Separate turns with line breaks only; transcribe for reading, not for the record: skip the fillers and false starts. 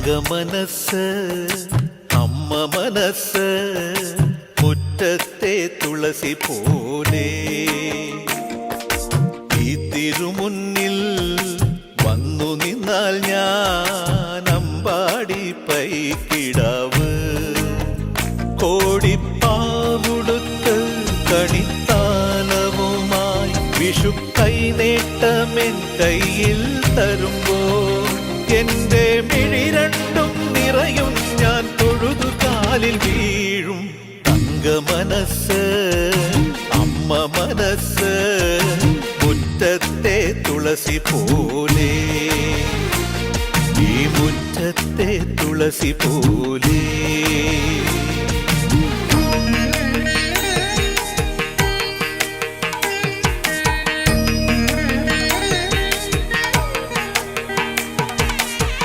മനസ്സ് അമ്മ മനസ്സ് മുറ്റത്തെ തുളസി പോലെ ഈ തിരുമുന്നിൽ വന്നു നിന്നാൽ ഞാൻ അമ്പാടി പൈക്കിടാവ് കോടിപ്പാവുടുത്ത് കണിത്താലവുമായി വിഷു കൈനേട്ടമെൻ കയ്യിൽ തരുമ്പോൾ എന്റെ മിഴി രണ്ടും നിറയും ഞാൻ തൊഴുതു കാലിൽ വീഴും തങ്ക മനസ്സ് അമ്മ മനസ്സ് മുറ്റത്തെ തുളസി പോലെ ഈ മുറ്റത്തെ തുളസി പോലെ